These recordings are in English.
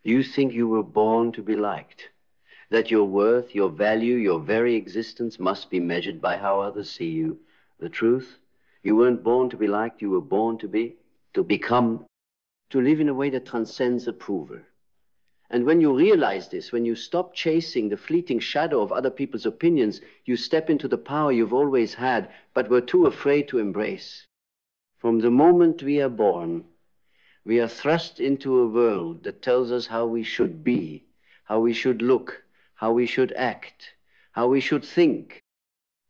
Do you think you were born to be liked? That your worth, your value, your very existence must be measured by how others see you? The truth? You weren't born to be liked, you were born to become, to live in a way that transcends approval. And when you realize this, when you stop chasing the fleeting shadow of other people's opinions, you step into the power you've always had, but were too afraid to embrace. From the moment we are born, we are thrust into a world that tells us how we should be, how we should look, how we should act, how we should think.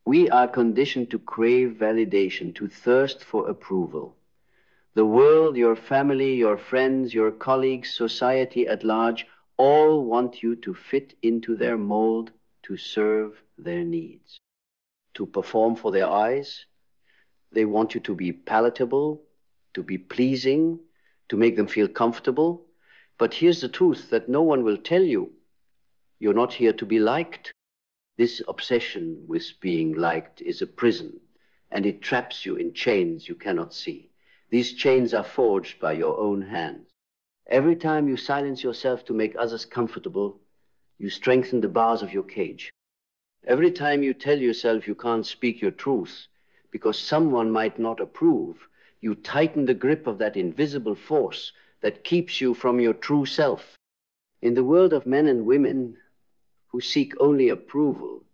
We are conditioned to crave validation, to thirst for approval. The world, your family, your friends, your colleagues, society at large, all want you to fit into their mold, to serve their needs, to perform for their eyes. They want you to be palatable, to be pleasing, to make them feel comfortable. But here's the truth that no one will tell you. You're not here to be liked. This obsession with being liked is a prison, and it traps you in chains you cannot see. These chains are forged by your own hands. Every time you silence yourself to make others comfortable, you strengthen the bars of your cage. Every time you tell yourself you can't speak your truth because someone might not approve, you tighten the grip of that invisible force that keeps you from your true self. In the world of men and women who seek only approval,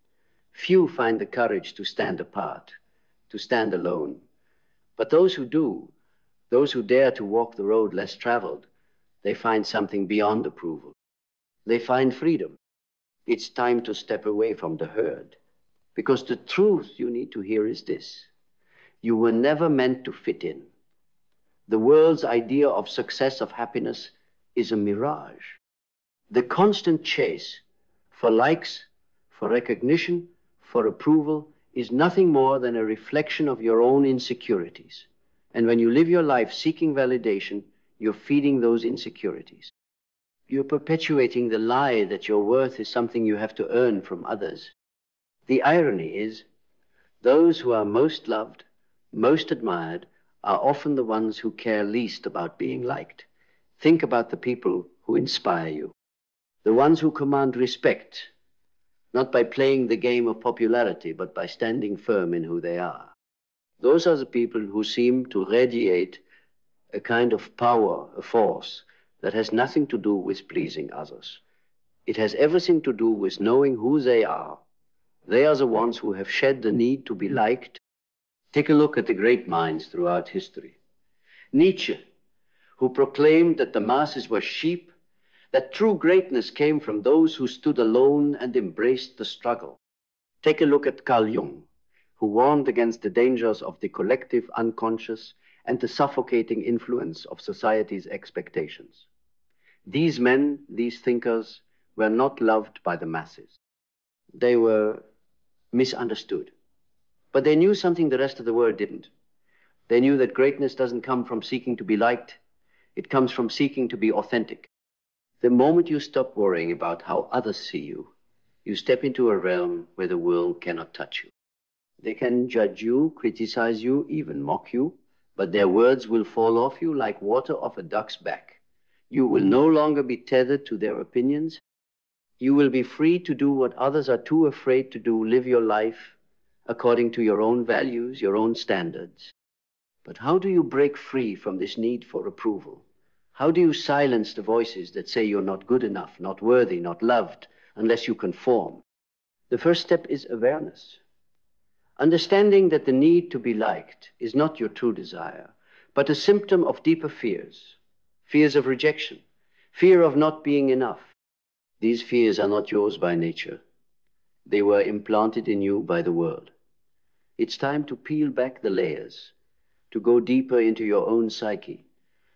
few find the courage to stand apart, to stand alone. But those who do, those who dare to walk the road less traveled, they find something beyond approval. They find freedom. It's time to step away from the herd. Because the truth you need to hear is this: you were never meant to fit in. The world's idea of success, of happiness, is a mirage. The constant chase for likes, for recognition, for approval is nothing more than a reflection of your own insecurities. And when you live your life seeking validation, you're feeding those insecurities. You're perpetuating the lie that your worth is something you have to earn from others. The irony is, those who are most loved, most admired, are often the ones who care least about being liked. Think about the people who inspire you, the ones who command respect, not by playing the game of popularity, but by standing firm in who they are. Those are the people who seem to radiate a kind of power, a force, that has nothing to do with pleasing others. It has everything to do with knowing who they are. They are the ones who have shed the need to be liked. Take a look at the great minds throughout history. Nietzsche, who proclaimed that the masses were sheep, that true greatness came from those who stood alone and embraced the struggle. Take a look at Carl Jung, who warned against the dangers of the collective unconscious and the suffocating influence of society's expectations. These men, these thinkers, were not loved by the masses. They were misunderstood. But they knew something the rest of the world didn't. They knew that greatness doesn't come from seeking to be liked. It comes from seeking to be authentic. The moment you stop worrying about how others see you, you step into a realm where the world cannot touch you. They can judge you, criticize you, even mock you, but their words will fall off you like water off a duck's back. You will no longer be tethered to their opinions. You will be free to do what others are too afraid to do, live your life according to your own values, your own standards. But how do you break free from this need for approval? How do you silence the voices that say you're not good enough, not worthy, not loved, unless you conform? The first step is awareness. Understanding that the need to be liked is not your true desire, but a symptom of deeper fears. Fears of rejection, fear of not being enough. These fears are not yours by nature. They were implanted in you by the world. It's time to peel back the layers, to go deeper into your own psyche,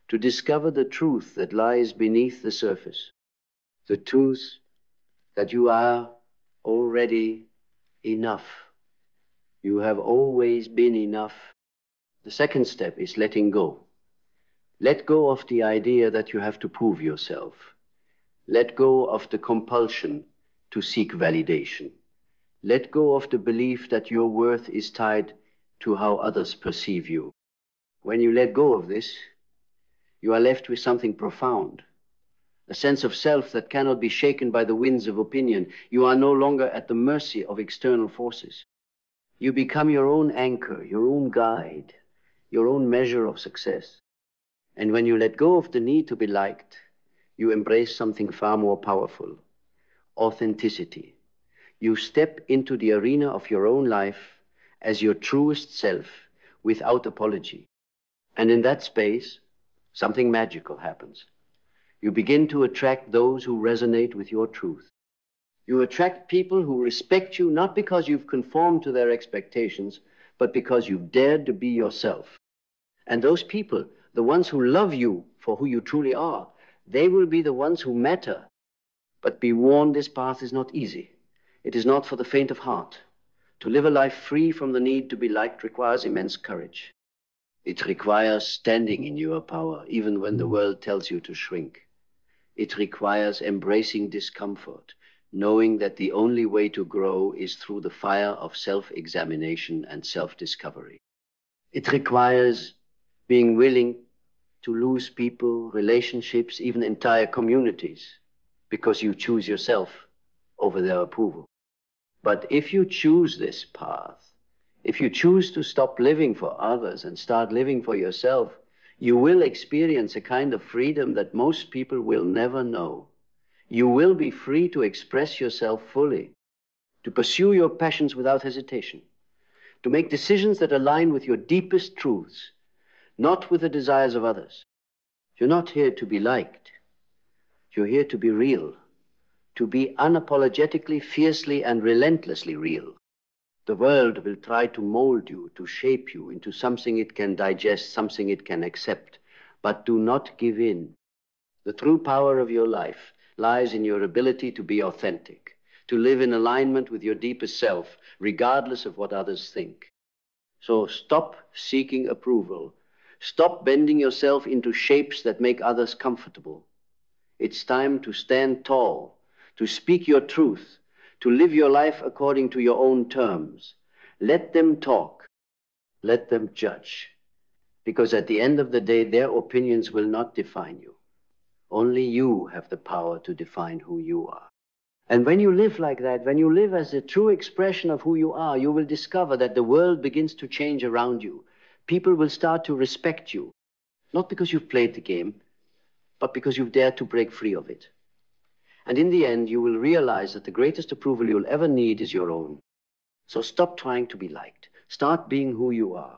to discover the truth that lies beneath the surface. The truth that you are already enough. You have always been enough. The second step is letting go. Let go of the idea that you have to prove yourself. Let go of the compulsion to seek validation. Let go of the belief that your worth is tied to how others perceive you. When you let go of this, you are left with something profound, a sense of self that cannot be shaken by the winds of opinion. You are no longer at the mercy of external forces. You become your own anchor, your own guide, your own measure of success. And when you let go of the need to be liked, you embrace something far more powerful: authenticity. You step into the arena of your own life as your truest self, without apology. And in that space, something magical happens. You begin to attract those who resonate with your truth. You attract people who respect you not because you've conformed to their expectations, but because you've dared to be yourself. And those people, the ones who love you for who you truly are, they will be the ones who matter. But be warned, this path is not easy. It is not for the faint of heart. To live a life free from the need to be liked requires immense courage. It requires standing in your power, even when the world tells you to shrink. It requires embracing discomfort, knowing that the only way to grow is through the fire of self-examination and self-discovery. It requires being willing to lose people, relationships, even entire communities, because you choose yourself over their approval. But if you choose this path, if you choose to stop living for others and start living for yourself, you will experience a kind of freedom that most people will never know. You will be free to express yourself fully, to pursue your passions without hesitation, to make decisions that align with your deepest truths, not with the desires of others. You're not here to be liked. You're here to be real, to be unapologetically, fiercely, and relentlessly real. The world will try to mold you, to shape you into something it can digest, something it can accept. But do not give in. The true power of your life lies in your ability to be authentic, to live in alignment with your deepest self, regardless of what others think. So stop seeking approval. Stop bending yourself into shapes that make others comfortable. It's time to stand tall, to speak your truth, to live your life according to your own terms. Let them talk. Let them judge. Because at the end of the day, their opinions will not define you. Only you have the power to define who you are. And when you live like that, when you live as a true expression of who you are, you will discover that the world begins to change around you. People will start to respect you, not because you've played the game, but because you've dared to break free of it. And in the end, you will realize that the greatest approval you'll ever need is your own. So stop trying to be liked. Start being who you are.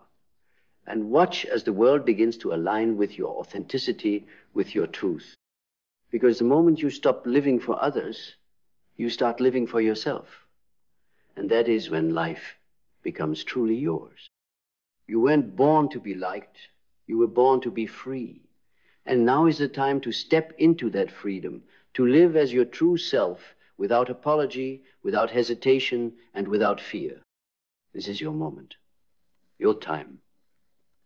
And watch as the world begins to align with your authenticity, with your truth. Because the moment you stop living for others, you start living for yourself. And that is when life becomes truly yours. You weren't born to be liked. You were born to be free. And now is the time to step into that freedom, to live as your true self, without apology, without hesitation, and without fear. This is your moment, your time.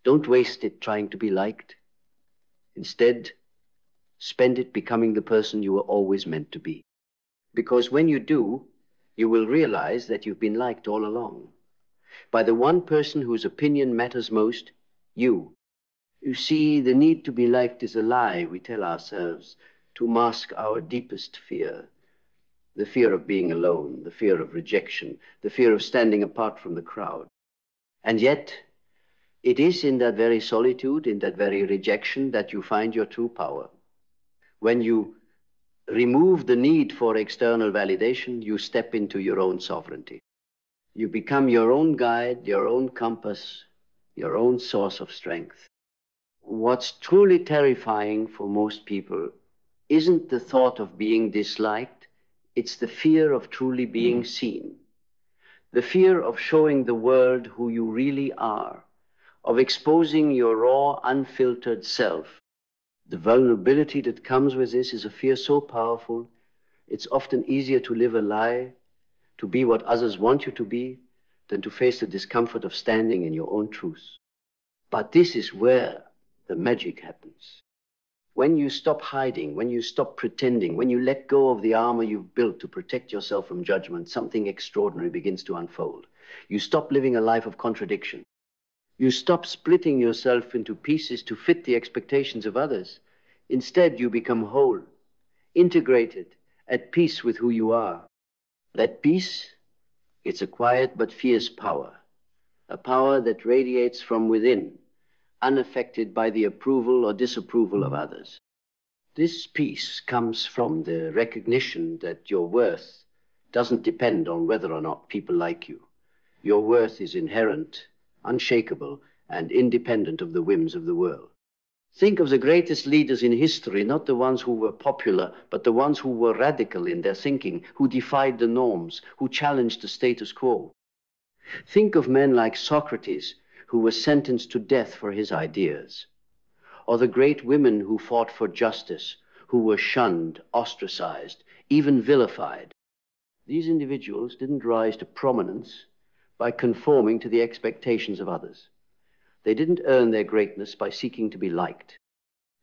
Don't waste it trying to be liked. Instead, spend it becoming the person you were always meant to be. Because when you do, you will realize that you've been liked all along. By the one person whose opinion matters most, you. You see, the need to be liked is a lie we tell ourselves to mask our deepest fear. The fear of being alone, the fear of rejection, the fear of standing apart from the crowd. And yet, it is in that very solitude, in that very rejection, that you find your true power. When you remove the need for external validation, you step into your own sovereignty. You become your own guide, your own compass, your own source of strength. What's truly terrifying for most people isn't the thought of being disliked, it's the fear of truly being seen. The fear of showing the world who you really are, of exposing your raw, unfiltered self. The vulnerability that comes with this is a fear so powerful, it's often easier to live a lie, to be what others want you to be, than to face the discomfort of standing in your own truth. But this is where the magic happens. When you stop hiding, when you stop pretending, when you let go of the armor you've built to protect yourself from judgment, something extraordinary begins to unfold. You stop living a life of contradiction. You stop splitting yourself into pieces to fit the expectations of others. Instead, you become whole. integrated, at peace with who you are. That peace, it's a quiet but fierce power, a power that radiates from within, unaffected by the approval or disapproval of others. This peace comes from the recognition that your worth doesn't depend on whether or not people like you. Your worth is inherent, unshakable, and independent of the whims of the world. Think of the greatest leaders in history, not the ones who were popular, but the ones who were radical in their thinking, who defied the norms, who challenged the status quo. Think of men like Socrates, who was sentenced to death for his ideas, or the great women who fought for justice, who were shunned, ostracized, even vilified. These individuals didn't rise to prominence by conforming to the expectations of others. They didn't earn their greatness by seeking to be liked.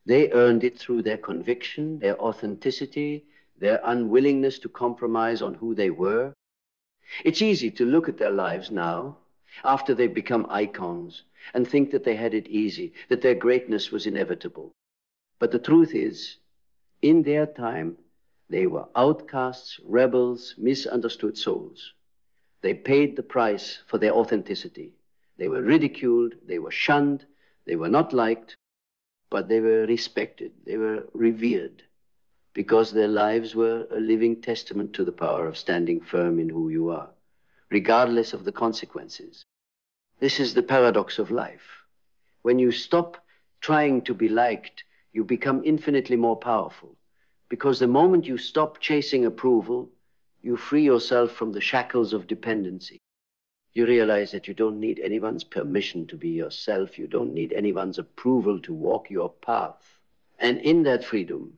They earned it through their conviction, their authenticity, their unwillingness to compromise on who they were. It's easy to look at their lives now, after they've become icons, and think that they had it easy, that their greatness was inevitable. But the truth is, in their time, they were outcasts, rebels, misunderstood souls. They paid the price for their authenticity. They were ridiculed, they were shunned, they were not liked, but they were respected, they were revered, because their lives were a living testament to the power of standing firm in who you are, regardless of the consequences. This is the paradox of life. When you stop trying to be liked, you become infinitely more powerful, because the moment you stop chasing approval, you free yourself from the shackles of dependency. You realize that you don't need anyone's permission to be yourself. You don't need anyone's approval to walk your path. And in that freedom,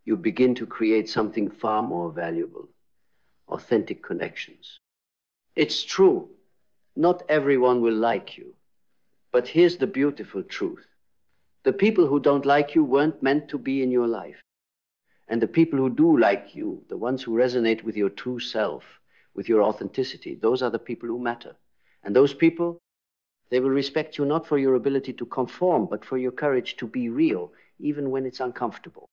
you begin to create something far more valuable, authentic connections. It's true, not everyone will like you. But here's the beautiful truth. The people who don't like you weren't meant to be in your life. And the people who do like you, the ones who resonate with your true self, with your authenticity, those are the people who matter. And those people, they will respect you not for your ability to conform, but for your courage to be real, even when it's uncomfortable.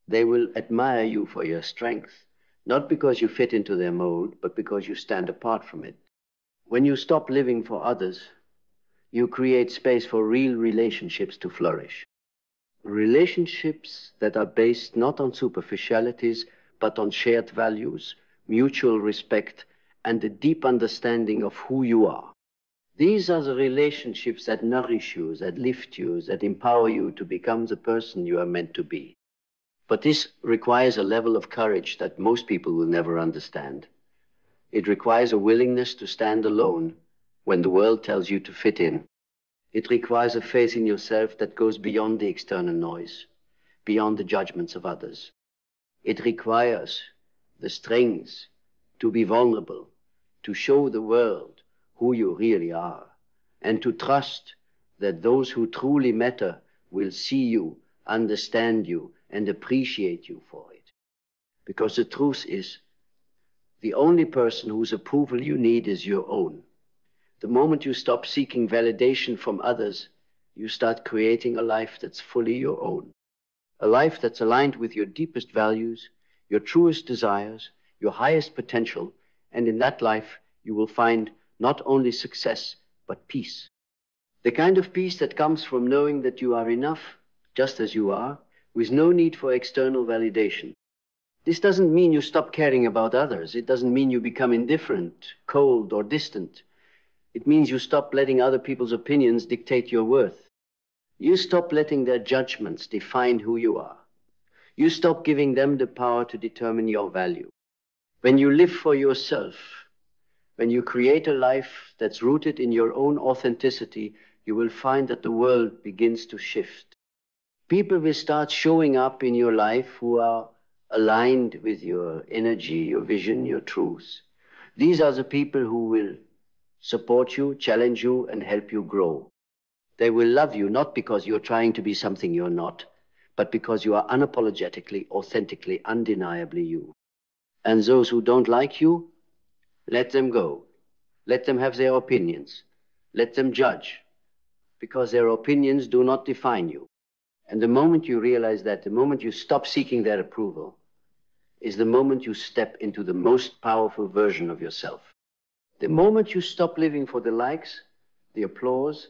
They will admire you for your strength, not because you fit into their mold, but because you stand apart from it. When you stop living for others, you create space for real relationships to flourish. Relationships that are based not on superficialities, but on shared values, mutual respect, and a deep understanding of who you are. These are the relationships that nourish you, that lift you, that empower you to become the person you are meant to be. But this requires a level of courage that most people will never understand. It requires a willingness to stand alone when the world tells you to fit in. It requires a faith in yourself that goes beyond the external noise, beyond the judgments of others. It requires the strength to be vulnerable, to show the world who you really are, and to trust that those who truly matter will see you, understand you, and appreciate you for it. Because the truth is, the only person whose approval you need is your own. The moment you stop seeking validation from others, you start creating a life that's fully your own. A life that's aligned with your deepest values, your truest desires, your highest potential, and in that life you will find not only success, but peace. The kind of peace that comes from knowing that you are enough, just as you are, with no need for external validation. This doesn't mean you stop caring about others. It doesn't mean you become indifferent, cold, or distant. It means you stop letting other people's opinions dictate your worth. You stop letting their judgments define who you are. You stop giving them the power to determine your value. When you live for yourself, when you create a life that's rooted in your own authenticity, you will find that the world begins to shift. People will start showing up in your life who are aligned with your energy, your vision, your truth. These are the people who will support you, challenge you, and help you grow. They will love you not because you're trying to be something you're not, but because you are unapologetically, authentically, undeniably you. And those who don't like you, let them go. Let them have their opinions. Let them judge, because their opinions do not define you. And the moment you realize that, the moment you stop seeking their approval, is the moment you step into the most powerful version of yourself. The moment you stop living for the likes, the applause,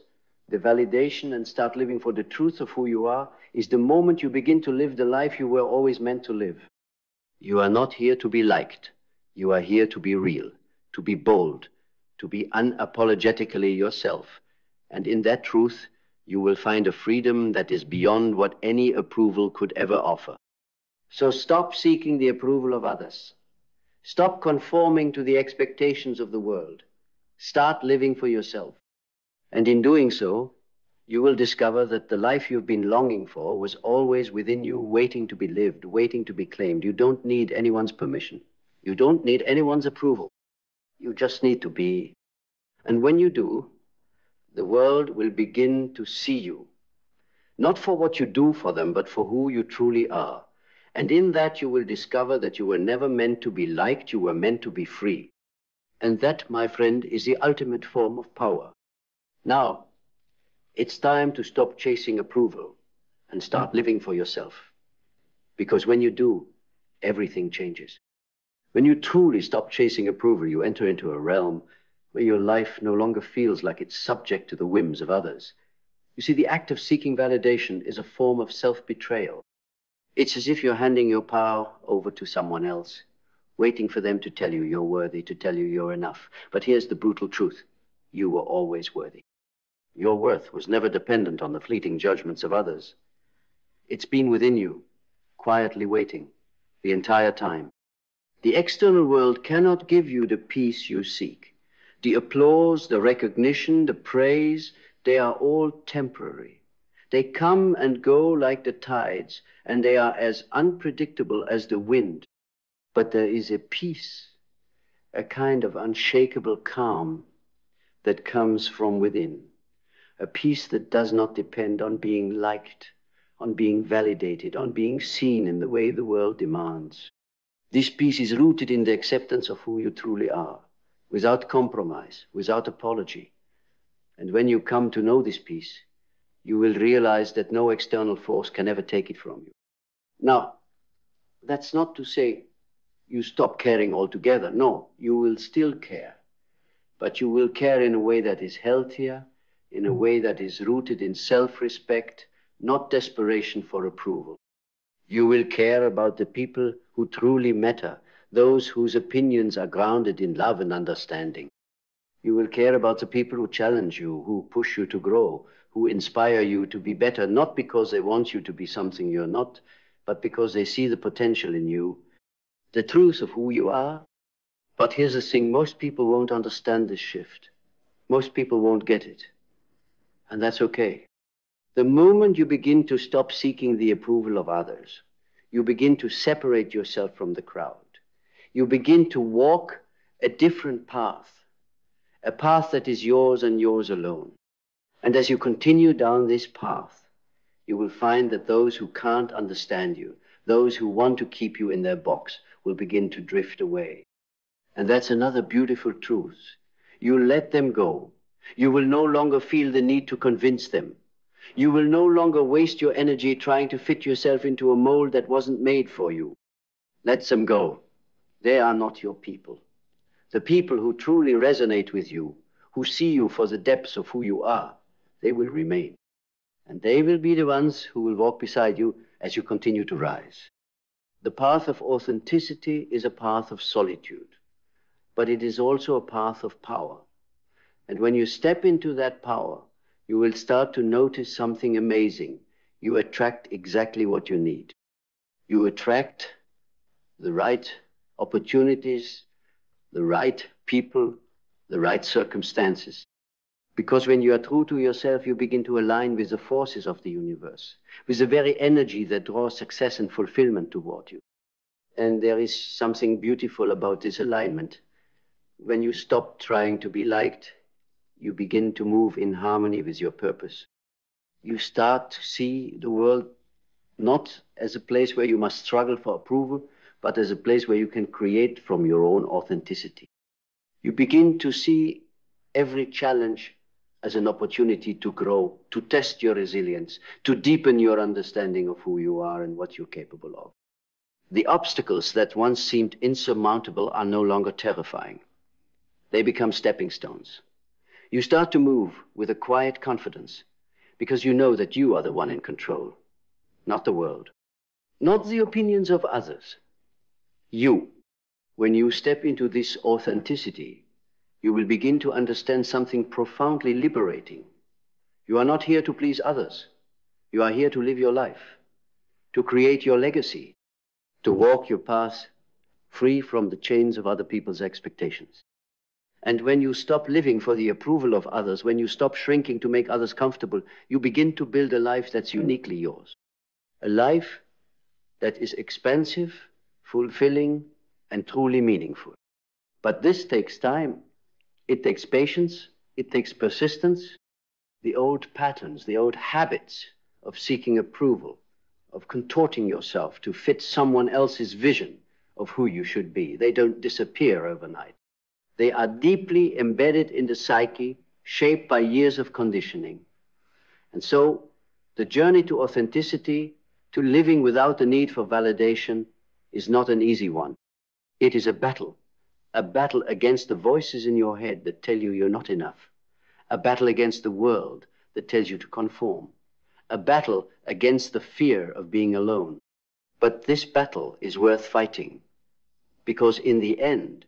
the validation, and start living for the truth of who you are, is the moment you begin to live the life you were always meant to live. You are not here to be liked. You are here to be real, to be bold, to be unapologetically yourself. And in that truth, you will find a freedom that is beyond what any approval could ever offer. So stop seeking the approval of others. Stop conforming to the expectations of the world. Start living for yourself. And in doing so, you will discover that the life you've been longing for was always within you, waiting to be lived, waiting to be claimed. You don't need anyone's permission. You don't need anyone's approval. You just need to be. And when you do, the world will begin to see you, not for what you do for them, but for who you truly are. And in that you will discover that you were never meant to be liked, you were meant to be free. And that, my friend, is the ultimate form of power. Now, it's time to stop chasing approval and start living for yourself. Because when you do, everything changes. When you truly stop chasing approval, you enter into a realm where your life no longer feels like it's subject to the whims of others. You see, the act of seeking validation is a form of self-betrayal. It's as if you're handing your power over to someone else, waiting for them to tell you you're worthy, to tell you you're enough. But here's the brutal truth. You were always worthy. Your worth was never dependent on the fleeting judgments of others. It's been within you, quietly waiting, the entire time. The external world cannot give you the peace you seek. The applause, the recognition, the praise, they are all temporary. They come and go like the tides, and they are as unpredictable as the wind. But there is a peace, a kind of unshakable calm that comes from within. A peace that does not depend on being liked, on being validated, on being seen in the way the world demands. This peace is rooted in the acceptance of who you truly are, without compromise, without apology. And when you come to know this peace, you will realize that no external force can ever take it from you. Now, that's not to say you stop caring altogether. No, you will still care. But you will care in a way that is healthier, in a way that is rooted in self-respect, not desperation for approval. You will care about the people who truly matter, those whose opinions are grounded in love and understanding. You will care about the people who challenge you, who push you to grow, who inspire you to be better, not because they want you to be something you're not, but because they see the potential in you, the truth of who you are. But here's the thing, most people won't understand this shift. Most people won't get it. And that's okay. The moment you begin to stop seeking the approval of others, you begin to separate yourself from the crowd. You begin to walk a different path, a path that is yours and yours alone. And as you continue down this path, you will find that those who can't understand you, those who want to keep you in their box, will begin to drift away. And that's another beautiful truth. You let them go. You will no longer feel the need to convince them. You will no longer waste your energy trying to fit yourself into a mold that wasn't made for you. Let them go. They are not your people. The people who truly resonate with you, who see you for the depths of who you are, they will remain. And they will be the ones who will walk beside you as you continue to rise. The path of authenticity is a path of solitude, but it is also a path of power. And when you step into that power, you will start to notice something amazing. You attract exactly what you need. You attract the right opportunities, the right people, the right circumstances. Because when you are true to yourself, you begin to align with the forces of the universe, with the very energy that draws success and fulfillment toward you. And there is something beautiful about this alignment. When you stop trying to be liked, you begin to move in harmony with your purpose. You start to see the world not as a place where you must struggle for approval, but as a place where you can create from your own authenticity. You begin to see every challenge as an opportunity to grow, to test your resilience, to deepen your understanding of who you are and what you're capable of. The obstacles that once seemed insurmountable are no longer terrifying. They become stepping stones. You start to move with a quiet confidence because you know that you are the one in control, not the world, not the opinions of others. You. When you step into this authenticity, you will begin to understand something profoundly liberating. You are not here to please others. You are here to live your life, to create your legacy, to walk your path free from the chains of other people's expectations. And when you stop living for the approval of others, when you stop shrinking to make others comfortable, you begin to build a life that's uniquely yours. A life that is expansive, fulfilling, and truly meaningful. But this takes time. It takes patience. It takes persistence. The old patterns, the old habits of seeking approval, of contorting yourself to fit someone else's vision of who you should be, they don't disappear overnight. They are deeply embedded in the psyche, shaped by years of conditioning. And so the journey to authenticity, to living without the need for validation, is not an easy one. It is a battle against the voices in your head that tell you you're not enough, a battle against the world that tells you to conform, a battle against the fear of being alone. But this battle is worth fighting, because in the end,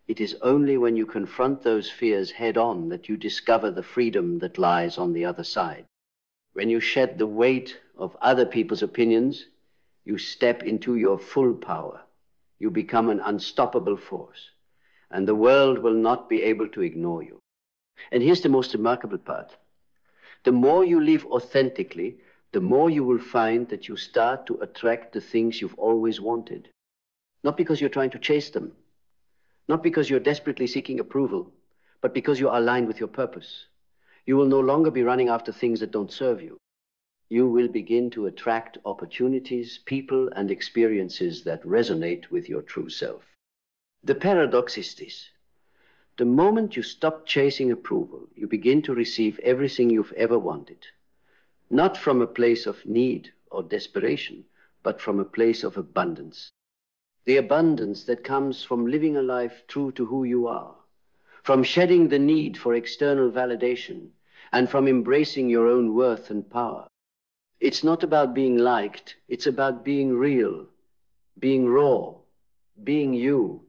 it is only when you confront those fears head on that you discover the freedom that lies on the other side. When you shed the weight of other people's opinions, you step into your full power. You become an unstoppable force, and the world will not be able to ignore you. And here's the most remarkable part. The more you live authentically, the more you will find that you start to attract the things you've always wanted. Not because you're trying to chase them, not because you're desperately seeking approval, but because you are aligned with your purpose. You will no longer be running after things that don't serve you. You will begin to attract opportunities, people, and experiences that resonate with your true self. The paradox is this. The moment you stop chasing approval, you begin to receive everything you've ever wanted. Not from a place of need or desperation, but from a place of abundance. The abundance that comes from living a life true to who you are, from shedding the need for external validation, and from embracing your own worth and power. It's not about being liked, it's about being real, being raw, being you.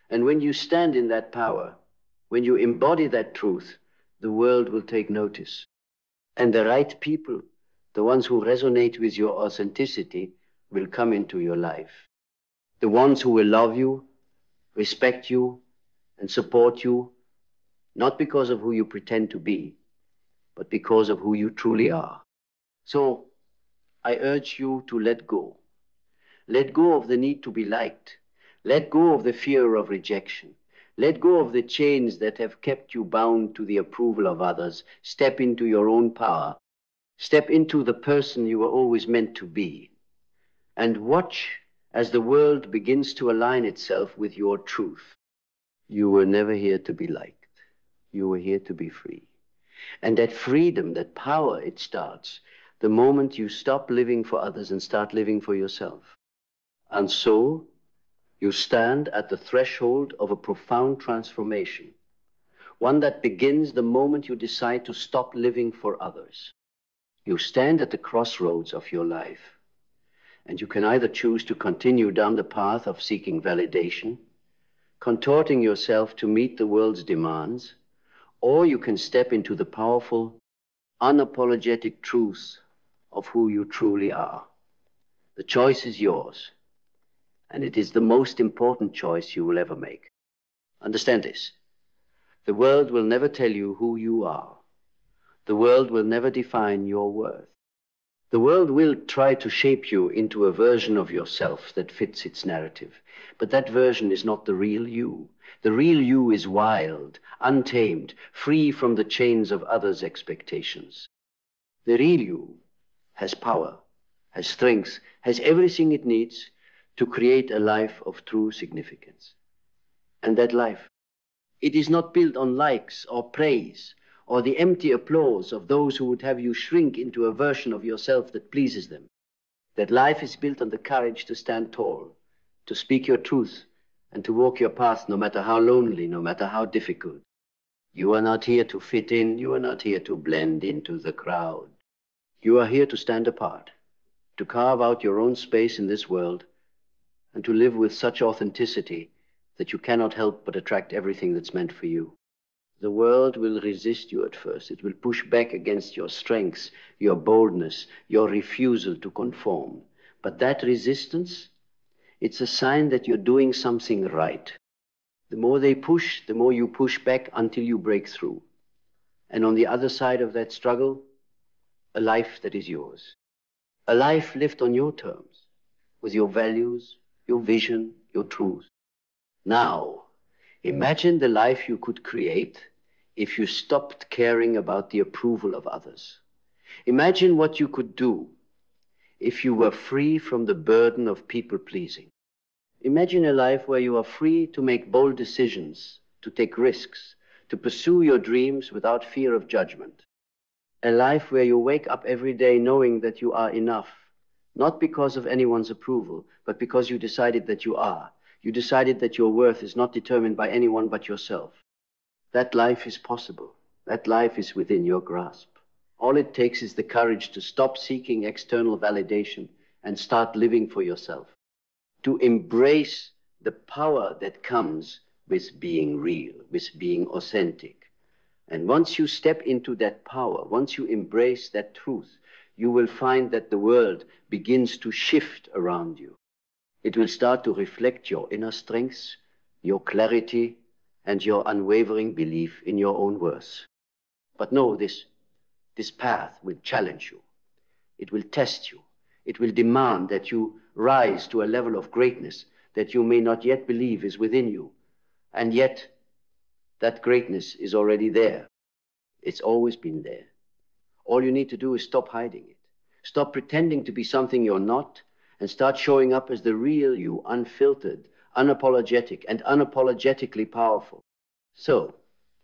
And when you stand in that power, when you embody that truth, the world will take notice. And the right people, the ones who resonate with your authenticity, will come into your life. The ones who will love you, respect you, and support you, not because of who you pretend to be, but because of who you truly are. So I urge you to let go. Let go of the need to be liked. Let go of the fear of rejection. Let go of the chains that have kept you bound to the approval of others. Step into your own power. Step into the person you were always meant to be. And watch as the world begins to align itself with your truth. You were never here to be liked. You were here to be free. And that freedom, that power, it starts the moment you stop living for others and start living for yourself. And so, you stand at the threshold of a profound transformation, one that begins the moment you decide to stop living for others. You stand at the crossroads of your life, and you can either choose to continue down the path of seeking validation, contorting yourself to meet the world's demands, or you can step into the powerful, unapologetic truth of who you truly are. The choice is yours, and it is the most important choice you will ever make. Understand this. The world will never tell you who you are. The world will never define your worth. The world will try to shape you into a version of yourself that fits its narrative. But that version is not the real you. The real you is wild, untamed, free from the chains of others' expectations. The real you has power, has strength, has everything it needs to create a life of true significance. And that life, it is not built on likes or praise or the empty applause of those who would have you shrink into a version of yourself that pleases them. That life is built on the courage to stand tall, to speak your truth, and to walk your path no matter how lonely, no matter how difficult. You are not here to fit in, you are not here to blend into the crowd. You are here to stand apart, to carve out your own space in this world, and to live with such authenticity that you cannot help but attract everything that's meant for you. The world will resist you at first. It will push back against your strengths, your boldness, your refusal to conform. But that resistance, it's a sign that you're doing something right. The more they push, the more you push back until you break through. And on the other side of that struggle, a life that is yours. A life lived on your terms, with your values, your vision, your truth. Now, imagine the life you could create if you stopped caring about the approval of others. Imagine what you could do if you were free from the burden of people-pleasing. Imagine a life where you are free to make bold decisions, to take risks, to pursue your dreams without fear of judgment. A life where you wake up every day knowing that you are enough, not because of anyone's approval, but because you decided that you are. You decided that your worth is not determined by anyone but yourself. That life is possible. That life is within your grasp. All it takes is the courage to stop seeking external validation and start living for yourself. To embrace the power that comes with being real, with being authentic. And once you step into that power, once you embrace that truth, you will find that the world begins to shift around you. It will start to reflect your inner strengths, your clarity, and your unwavering belief in your own worth. But know this path will challenge you. It will test you. It will demand that you rise to a level of greatness that you may not yet believe is within you. And yet, that greatness is already there. It's always been there. All you need to do is stop hiding it. Stop pretending to be something you're not, and start showing up as the real you, unfiltered, unapologetic, and unapologetically powerful. So,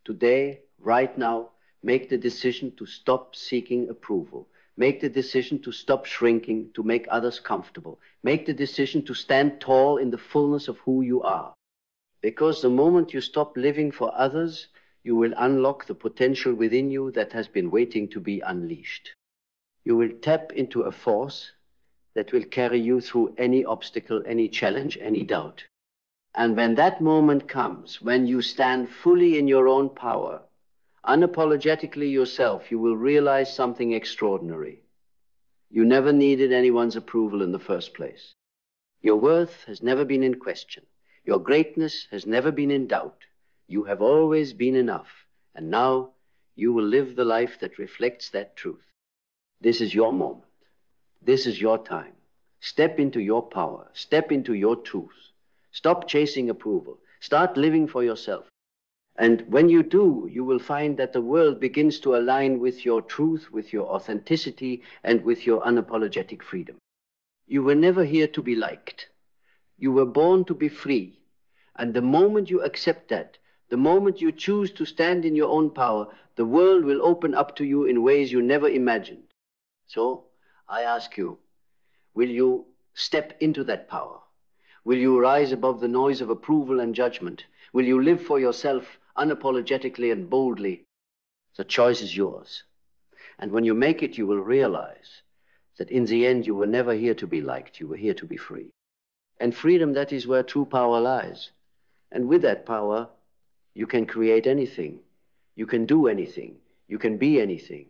today, right now, make the decision to stop seeking approval. Make the decision to stop shrinking, to make others comfortable. Make the decision to stand tall in the fullness of who you are. Because the moment you stop living for others, you will unlock the potential within you that has been waiting to be unleashed. You will tap into a force that will carry you through any obstacle, any challenge, any doubt. And when that moment comes, when you stand fully in your own power, unapologetically yourself, you will realize something extraordinary. You never needed anyone's approval in the first place. Your worth has never been in question. Your greatness has never been in doubt. You have always been enough. And now you will live the life that reflects that truth. This is your moment. This is your time. Step into your power. Step into your truth. Stop chasing approval. Start living for yourself. And when you do, you will find that the world begins to align with your truth, with your authenticity, and with your unapologetic freedom. You were never here to be liked. You were born to be free. And the moment you accept that, the moment you choose to stand in your own power, the world will open up to you in ways you never imagined. So, I ask you, will you step into that power? Will you rise above the noise of approval and judgment? Will you live for yourself unapologetically and boldly? The choice is yours. And when you make it, you will realize that in the end, you were never here to be liked. You were here to be free. And freedom, that is where true power lies. And with that power, you can create anything. You can do anything. You can be anything.